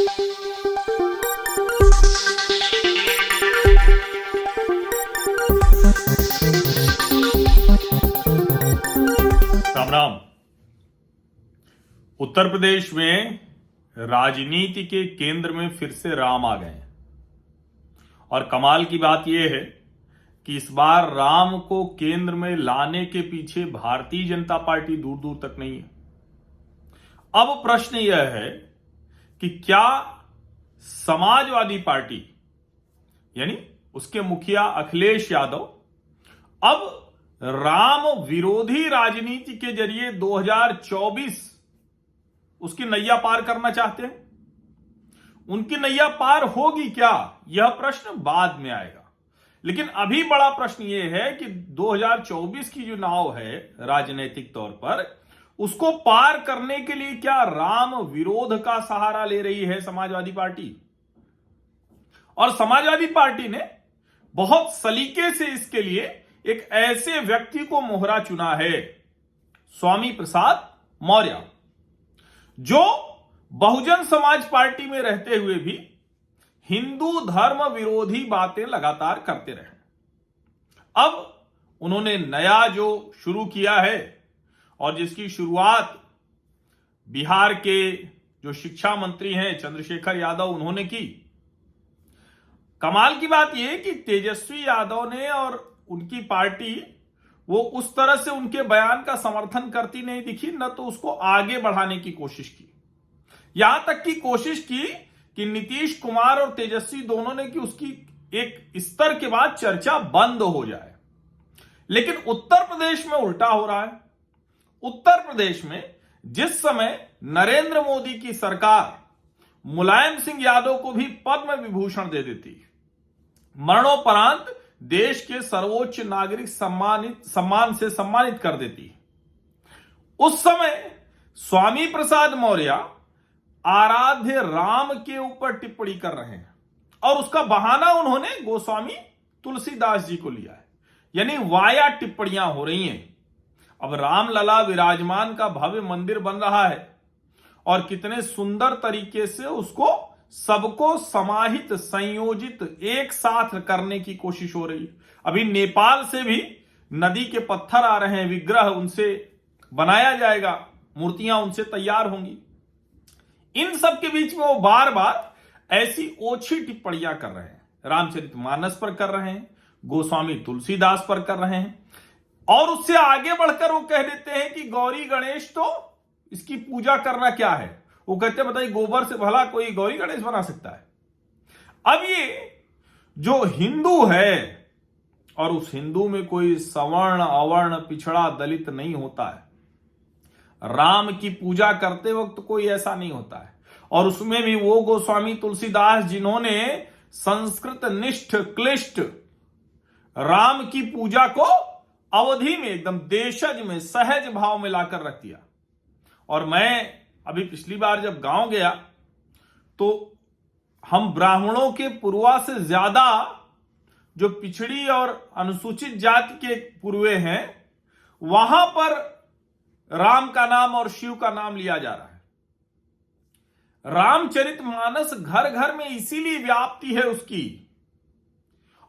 राम राम। उत्तर प्रदेश में राजनीति के केंद्र में फिर से राम आ गए हैं और कमाल की बात यह है कि इस बार राम को केंद्र में लाने के पीछे भारतीय जनता पार्टी दूर दूर तक नहीं है। अब प्रश्न यह है कि क्या समाजवादी पार्टी यानी उसके मुखिया अखिलेश यादव अब राम विरोधी राजनीति के जरिए 2024 उसकी नैया पार करना चाहते हैं? उनकी नैया पार होगी क्या, यह प्रश्न बाद में आएगा। लेकिन अभी बड़ा प्रश्न यह है कि 2024 की जो नाव है राजनीतिक तौर पर, उसको पार करने के लिए क्या राम विरोध का सहारा ले रही है समाजवादी पार्टी? और समाजवादी पार्टी ने बहुत सलीके से इसके लिए एक ऐसे व्यक्ति को मोहरा चुना है, स्वामी प्रसाद मौर्य, जो बहुजन समाज पार्टी में रहते हुए भी हिंदू धर्म विरोधी बातें लगातार करते रहे। अब उन्होंने नया जो शुरू किया है और जिसकी शुरुआत बिहार के जो शिक्षा मंत्री हैं चंद्रशेखर यादव उन्होंने की। कमाल की बात यह कि तेजस्वी यादव ने और उनकी पार्टी वो उस तरह से उनके बयान का समर्थन करती नहीं दिखी, न तो उसको आगे बढ़ाने की कोशिश की। यहां तक की कोशिश की कि नीतीश कुमार और तेजस्वी दोनों ने कि उसकी एक स्तर के बाद चर्चा बंद हो जाए। लेकिन उत्तर प्रदेश में उल्टा हो रहा है। उत्तर प्रदेश में जिस समय नरेंद्र मोदी की सरकार मुलायम सिंह यादव को भी पद्म विभूषण दे देती, मरणोपरांत देश के सर्वोच्च नागरिक सम्मान से सम्मानित कर देती, उस समय स्वामी प्रसाद मौर्य आराध्य राम के ऊपर टिप्पणी कर रहे हैं और उसका बहाना उन्होंने गोस्वामी तुलसीदास जी को लिया है। यानी वाया टिप्पणियां हो रही हैं। अब रामलला विराजमान का भव्य मंदिर बन रहा है और कितने सुंदर तरीके से उसको सबको समाहित संयोजित एक साथ करने की कोशिश हो रही है। अभी नेपाल से भी नदी के पत्थर आ रहे हैं, विग्रह उनसे बनाया जाएगा, मूर्तियां उनसे तैयार होंगी। इन सब के बीच में वो बार बार ऐसी ओछी टिप्पणियां कर रहे हैं। रामचरितमानस पर कर रहे हैं, गोस्वामी तुलसीदास पर कर रहे हैं और उससे आगे बढ़कर वो कह देते हैं कि गौरी गणेश तो इसकी पूजा करना क्या है। वो कहते हैं बताइए गोबर से भला कोई गौरी गणेश बना सकता है? अब ये जो हिंदू है और उस हिंदू में कोई सवर्ण अवर्ण पिछड़ा दलित नहीं होता है, राम की पूजा करते वक्त कोई ऐसा नहीं होता है। और उसमें भी वो गोस्वामी तुलसीदास जिन्होंने संस्कृत निष्ठ क्लिष्ट राम की पूजा को अवधि में एकदम देशज में सहज भाव में लाकर रख दिया। और मैं अभी पिछली बार जब गांव गया तो हम ब्राह्मणों के पूर्वा से ज्यादा जो पिछड़ी और अनुसूचित जाति के पूर्वे हैं, वहां पर राम का नाम और शिव का नाम लिया जा रहा है। रामचरितमानस घर घर में इसीलिए व्याप्ति है उसकी,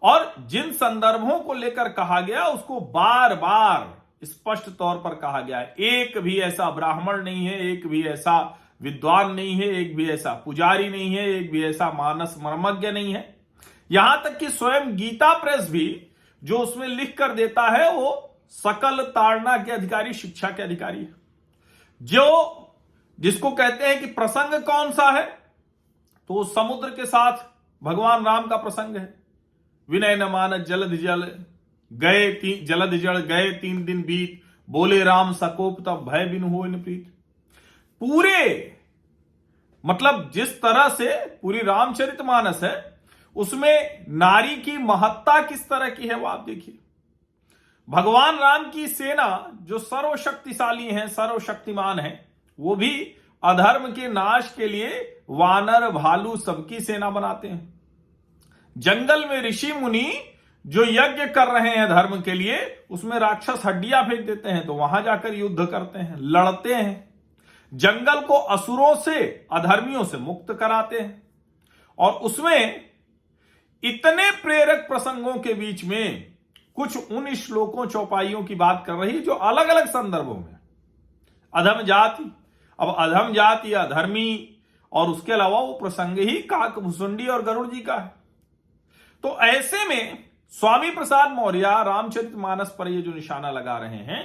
और जिन संदर्भों को लेकर कहा गया उसको बार बार स्पष्ट तौर पर कहा गया है। एक भी ऐसा ब्राह्मण नहीं है, एक भी ऐसा विद्वान नहीं है, एक भी ऐसा पुजारी नहीं है, एक भी ऐसा मानस मर्मज्ञ नहीं है। यहां तक कि स्वयं गीता प्रेस भी जो उसमें लिख कर देता है वो सकल ताड़ना के अधिकारी, शिक्षा के अधिकारी है। जो जिसको कहते हैं कि प्रसंग कौन सा है, तो समुद्र के साथ भगवान राम का प्रसंग है। विनय न मानस जलद जल गए जलद जल गए 3 दिन बीत, बोले राम सकोप तब भय बिनु होय न प्रीत। पूरे मतलब जिस तरह से पूरी रामचरितमानस है उसमें नारी की महत्ता किस तरह की है वो आप देखिए। भगवान राम की सेना जो सर्वशक्तिशाली है, सर्वशक्तिमान है, वो भी अधर्म के नाश के लिए वानर भालू सबकी सेना बनाते हैं। जंगल में ऋषि मुनि जो यज्ञ कर रहे हैं धर्म के लिए, उसमें राक्षस हड्डियां फेंक देते हैं तो वहां जाकर युद्ध करते हैं, लड़ते हैं। जंगल को असुरों से, अधर्मियों से मुक्त कराते हैं। और उसमें इतने प्रेरक प्रसंगों के बीच में कुछ उन श्लोकों चौपाइयों की बात कर रही है जो अलग अलग संदर्भों में अधम जाति, अब अधम जाति, अधर्मी, और उसके अलावा वो प्रसंग ही काकभुसुंडी और गरुड़ जी का है। तो ऐसे में स्वामी प्रसाद मौर्य रामचरितमानस पर ये जो निशाना लगा रहे हैं,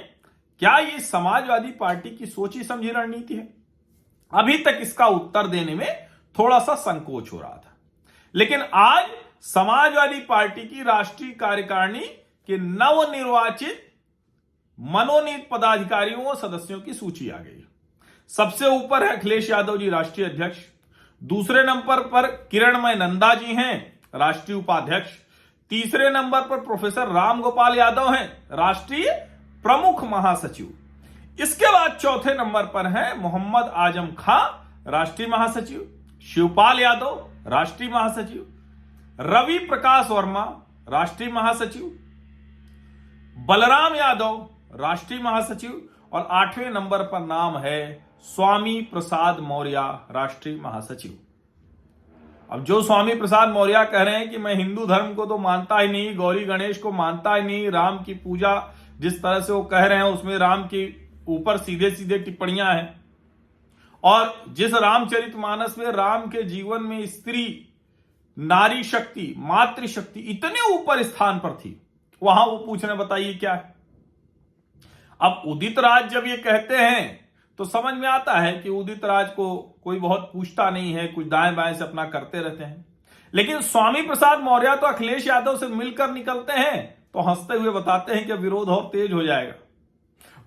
क्या ये समाजवादी पार्टी की सोची समझी रणनीति है? अभी तक इसका उत्तर देने में थोड़ा सा संकोच हो रहा था, लेकिन आज समाजवादी पार्टी की राष्ट्रीय कार्यकारिणी के नवनिर्वाचित मनोनीत पदाधिकारियों और सदस्यों की सूची आ गई। सबसे ऊपर है अखिलेश यादव जी, राष्ट्रीय अध्यक्ष। दूसरे नंबर पर किरणमय नंदा जी हैं, राष्ट्रीय उपाध्यक्ष। तीसरे नंबर पर प्रोफेसर राम गोपाल यादव हैं, राष्ट्रीय प्रमुख महासचिव। इसके बाद चौथे नंबर पर है मोहम्मद आजम खां, राष्ट्रीय महासचिव। शिवपाल यादव, राष्ट्रीय महासचिव। रवि प्रकाश वर्मा, राष्ट्रीय महासचिव। बलराम यादव, राष्ट्रीय महासचिव। और 8वें नंबर पर नाम है स्वामी प्रसाद मौर्य, राष्ट्रीय महासचिव। अब जो स्वामी प्रसाद मौर्य कह रहे हैं कि मैं हिंदू धर्म को तो मानता ही नहीं, गौरी गणेश को मानता ही नहीं, राम की पूजा जिस तरह से वो कह रहे हैं उसमें राम के ऊपर सीधे सीधे टिप्पणियां हैं, और जिस रामचरितमानस में राम के जीवन में स्त्री, नारी शक्ति, मातृशक्ति इतने ऊपर स्थान पर थी, वहां वो पूछ रहे बताइए क्या है। अब उदित राज जब ये कहते हैं तो समझ में आता है कि उदित राज को कोई बहुत पूछता नहीं है, कुछ दाएं बाएं से अपना करते रहते हैं। लेकिन स्वामी प्रसाद मौर्य तो अखिलेश यादव से मिलकर निकलते हैं तो हंसते हुए बताते हैं कि विरोध और तेज हो जाएगा।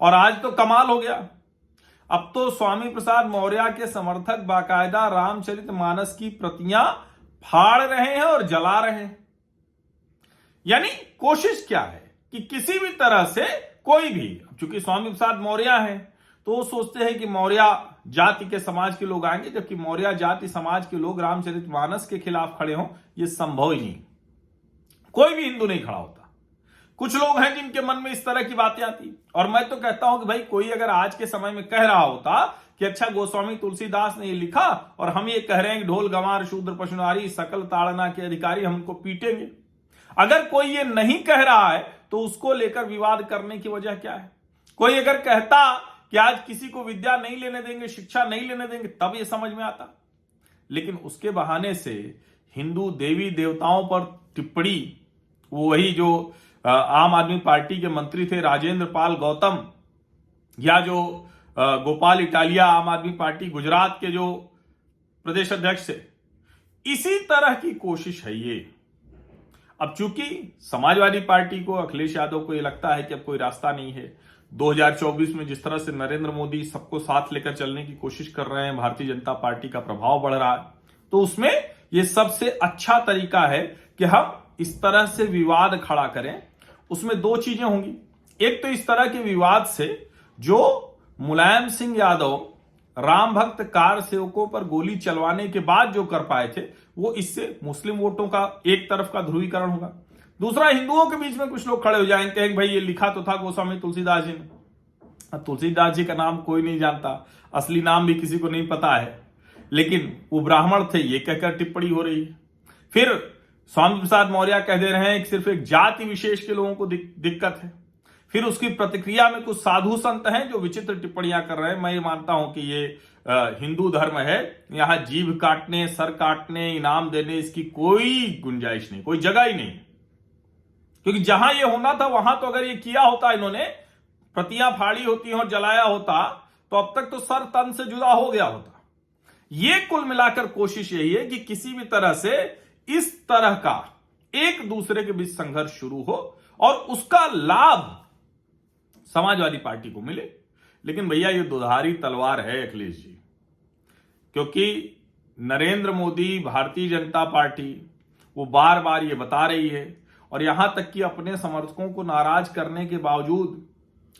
और आज तो कमाल हो गया, अब तो स्वामी प्रसाद मौर्य के समर्थक बाकायदा रामचरितमानस की प्रतियां फाड़ रहे हैं और जला रहे हैं। यानी कोशिश क्या है कि किसी भी तरह से कोई भी, चूंकि स्वामी प्रसाद मौर्य है तो वो सोचते हैं कि मौर्य जाति के समाज के लोग आएंगे, जबकि मौर्य जाति समाज के लोग रामचरितमानस के खिलाफ खड़े हों ये संभव ही नहीं। कोई भी हिंदू नहीं खड़ा होता। कुछ लोग हैं जिनके मन में इस तरह की बातें आती, और मैं तो कहता हूं कि भाई कोई अगर आज के समय में कह रहा होता कि अच्छा गोस्वामी तुलसीदास ने ये लिखा और हम ये कह रहे हैं कि ढोल गंवार शूद्र पशुनारी सकल ताड़ना के अधिकारी, हम उनको पीटेंगे। अगर कोई ये नहीं कह रहा है तो उसको लेकर विवाद करने की वजह क्या है? कोई अगर कहता कि आज किसी को विद्या नहीं लेने देंगे, शिक्षा नहीं लेने देंगे, तब ये समझ में आता। लेकिन उसके बहाने से हिंदू देवी देवताओं पर टिप्पणी, वो वही जो आम आदमी पार्टी के मंत्री थे राजेंद्र पाल गौतम, या जो गोपाल इटालिया आम आदमी पार्टी गुजरात के जो प्रदेश अध्यक्ष थे, इसी तरह की कोशिश है ये। अब चूंकि समाजवादी पार्टी को, अखिलेश यादव को ये लगता है कि अब कोई रास्ता नहीं है, 2024 में जिस तरह से नरेंद्र मोदी सबको साथ लेकर चलने की कोशिश कर रहे हैं, भारतीय जनता पार्टी का प्रभाव बढ़ रहा है, तो उसमें यह सबसे अच्छा तरीका है कि हम इस तरह से विवाद खड़ा करें। उसमें दो चीजें होंगी, एक तो इस तरह के विवाद से जो मुलायम सिंह यादव राम भक्त कार सेवकों पर गोली चलवाने के बाद जो कर पाए थे, वो इससे मुस्लिम वोटों का एक तरफ का ध्रुवीकरण होगा। दूसरा, हिंदुओं के बीच में कुछ लोग खड़े हो जाएंगे, कहेंगे भाई ये लिखा तो था गोस्वामी तुलसीदास जी ने। तुलसीदास जी का नाम कोई नहीं जानता, असली नाम भी किसी को नहीं पता है, लेकिन वो ब्राह्मण थे ये कहकर टिप्पणी हो रही है। फिर स्वामी प्रसाद मौर्य कह दे रहे हैं कि सिर्फ एक जाति विशेष के लोगों को दिक्कत है। फिर उसकी प्रतिक्रिया में कुछ साधु संत हैं जो विचित्र टिप्पणियां कर रहे हैं। मैं ये मानता हूं कि ये हिंदू धर्म है, यहां जीभ काटने, सर काटने, इनाम देने, इसकी कोई गुंजाइश नहीं, कोई जगह ही नहीं। क्योंकि जहां ये होना था वहां तो अगर ये किया होता, इन्होंने प्रतियां फाड़ी होती और जलाया होता, तो अब तक तो सर तन से जुदा हो गया होता। ये कुल मिलाकर कोशिश यही है कि किसी भी तरह से इस तरह का एक दूसरे के बीच संघर्ष शुरू हो और उसका लाभ समाजवादी पार्टी को मिले। लेकिन भैया ये दुधारी तलवार है अखिलेश जी, क्योंकि नरेंद्र मोदी, भारतीय जनता पार्टी, वो बार बार ये बता रही है, और यहां तक कि अपने समर्थकों को नाराज करने के बावजूद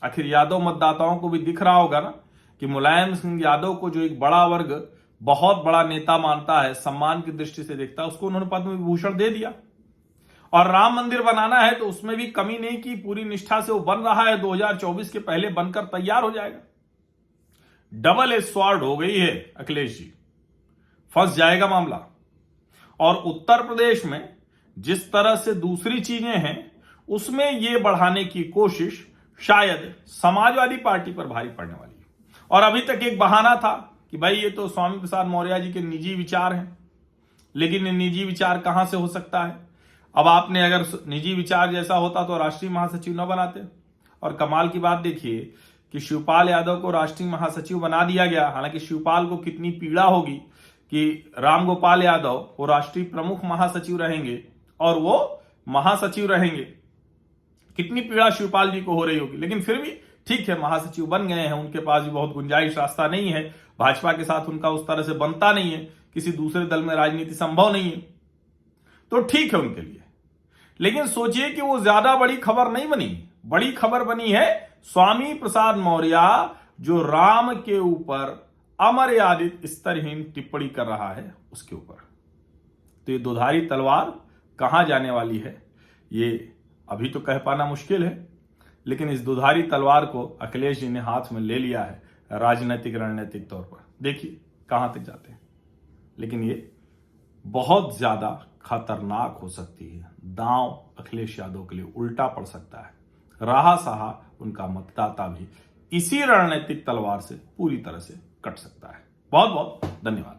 आखिर यादव मतदाताओं को भी दिख रहा होगा ना कि मुलायम सिंह यादव को जो एक बड़ा वर्ग बहुत बड़ा नेता मानता है, सम्मान की दृष्टि से देखता है, उसको उन्होंने पद्म विभूषण दे दिया। और राम मंदिर बनाना है तो उसमें भी कमी नहीं की, पूरी निष्ठा से वो बन रहा है, 2024 के पहले बनकर तैयार हो जाएगा। डबल एज स्वॉर्ड हो गई है अखिलेश जी, फंस जाएगा मामला। और उत्तर प्रदेश में जिस तरह से दूसरी चीजें हैं उसमें यह बढ़ाने की कोशिश शायद समाजवादी पार्टी पर भारी पड़ने वाली है। और अभी तक एक बहाना था कि भाई ये तो स्वामी प्रसाद मौर्य जी के निजी विचार हैं, लेकिन ये निजी विचार कहां से हो सकता है। अब आपने अगर निजी विचार जैसा होता तो राष्ट्रीय महासचिव न बनाते। और कमाल की बात देखिए कि शिवपाल यादव को राष्ट्रीय महासचिव बना दिया गया। हालांकि शिवपाल को कितनी पीड़ा होगी कि रामगोपाल यादव वो राष्ट्रीय प्रमुख महासचिव रहेंगे और वो महासचिव रहेंगे, कितनी पीड़ा शिवपाल जी को हो रही होगी। लेकिन फिर भी ठीक है, महासचिव बन गए हैं, उनके पास भी बहुत गुंजाइश रास्ता नहीं है, भाजपा के साथ उनका उस तरह से बनता नहीं है, किसी दूसरे दल में राजनीति संभव नहीं है, तो ठीक है उनके लिए। लेकिन सोचिए कि वो ज्यादा बड़ी खबर नहीं बनी, बड़ी खबर बनी है स्वामी प्रसाद मौर्य जो राम के ऊपर अमर्यादित स्तरहीन टिप्पणी कर रहा है उसके ऊपर। तो ये दुधारी तलवार कहां जाने वाली है ये अभी तो कह पाना मुश्किल है, लेकिन इस दुधारी तलवार को अखिलेश जी ने हाथ में ले लिया है राजनीतिक रणनीतिक तौर पर। देखिए कहां तक जाते हैं, लेकिन ये बहुत ज्यादा खतरनाक हो सकती है। दांव अखिलेश यादव के लिए उल्टा पड़ सकता है। रहा सहा उनका मतदाता भी इसी रणनीतिक तलवार से पूरी तरह से कट सकता है। बहुत बहुत धन्यवाद।